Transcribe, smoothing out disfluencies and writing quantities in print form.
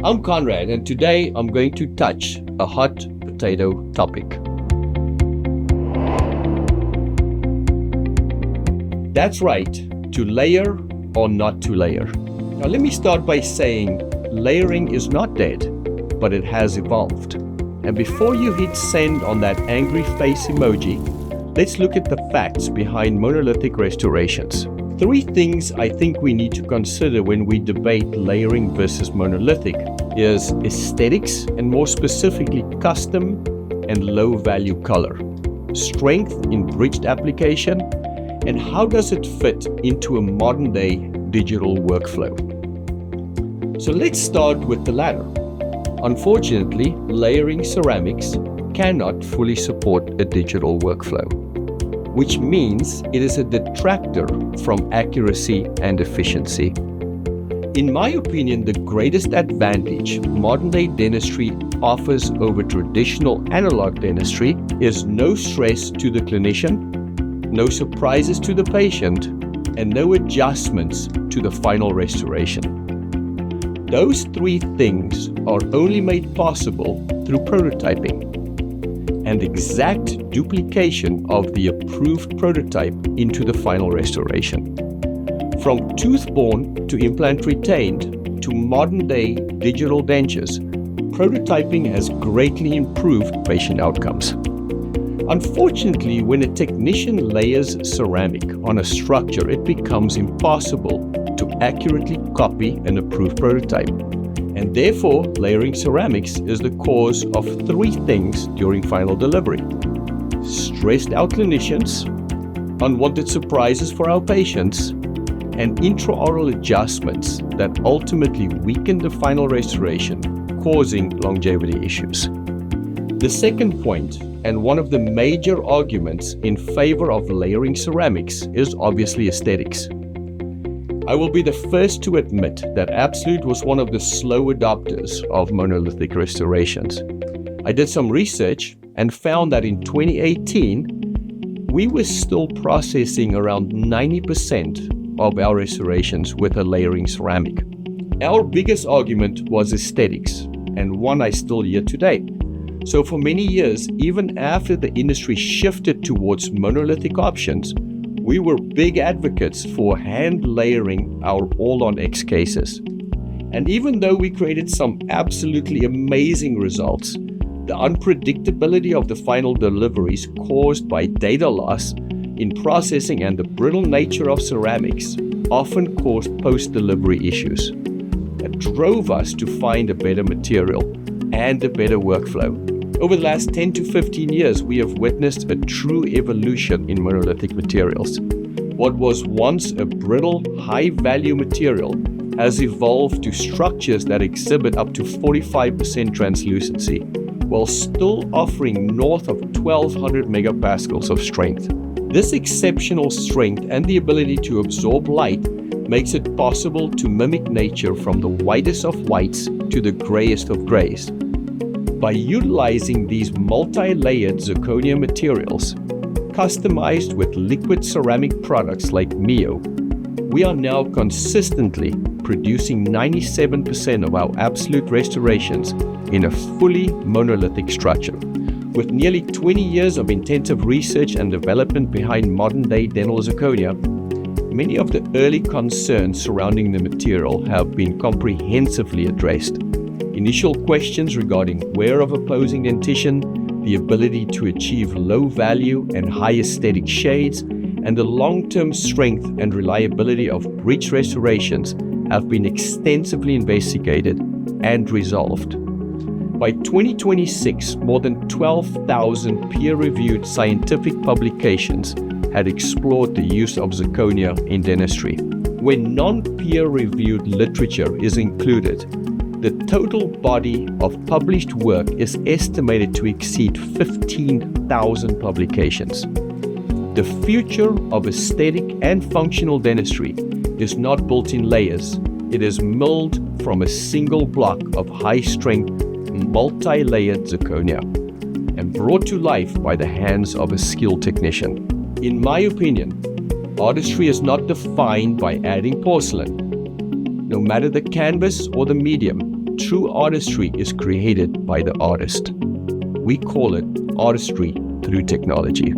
I'm Conrad, and today I'm going to touch a hot potato topic. That's right, to layer or not to layer. Now let me start by saying layering is not dead, but it has evolved. And before you hit send on that angry face emoji, let's look at the facts behind monolithic restorations. 3 things I think we need to consider when we debate layering versus monolithic is aesthetics, and more specifically custom and low value color, strength in bridged application, and how does it fit into a modern day digital workflow. So let's start with the latter. Unfortunately, layering ceramics cannot fully support a digital workflow, which means it is a detractor from accuracy and efficiency. In my opinion, the greatest advantage modern-day dentistry offers over traditional analog dentistry is no stress to the clinician, no surprises to the patient, and no adjustments to the final restoration. Those 3 things are only made possible through prototyping and exact duplication of the approved prototype into the final restoration. From tooth-borne to implant retained to modern-day digital dentures, prototyping has greatly improved patient outcomes. Unfortunately, when a technician layers ceramic on a structure, it becomes impossible to accurately copy an approved prototype. And therefore, layering ceramics is the cause of 3 things during final delivery: stressed out clinicians, unwanted surprises for our patients, and intraoral adjustments that ultimately weaken the final restoration, causing longevity issues. The second point, and one of the major arguments in favor of layering ceramics, is obviously aesthetics. I will be the first to admit that Absolute was one of the slow adopters of monolithic restorations. I did some research and found that in 2018, we were still processing around 90% of our restorations with a layering ceramic. Our biggest argument was aesthetics, and one I still hear today. So for many years, even after the industry shifted towards monolithic options, we were big advocates for hand layering our all-on-X cases. And even though we created some absolutely amazing results, the unpredictability of the final deliveries caused by data loss in processing and the brittle nature of ceramics often caused post-delivery issues. That drove us to find a better material and a better workflow. Over the last 10 to 15 years, we have witnessed a true evolution in monolithic materials. What was once a brittle, high-value material has evolved to structures that exhibit up to 45% translucency, while still offering north of 1200 megapascals of strength. This exceptional strength and the ability to absorb light makes it possible to mimic nature from the whitest of whites to the grayest of grays. By utilizing these multi-layered zirconia materials, customized with liquid ceramic products like Mio, we are now consistently producing 97% of our Absolute restorations in a fully monolithic structure. With nearly 20 years of intensive research and development behind modern-day dental zirconia, many of the early concerns surrounding the material have been comprehensively addressed. Initial questions regarding wear of opposing dentition, the ability to achieve low value and high aesthetic shades, and the long-term strength and reliability of bridge restorations have been extensively investigated and resolved. By 2026, more than 12,000 peer-reviewed scientific publications had explored the use of zirconia in dentistry. When non-peer-reviewed literature is included, the total body of published work is estimated to exceed 15,000 publications. The future of aesthetic and functional dentistry is not built in layers. It is milled from a single block of high-strength, multi-layered zirconia and brought to life by the hands of a skilled technician. In my opinion, artistry is not defined by adding porcelain. No matter the canvas or the medium, true artistry is created by the artist. We call it artistry through technology.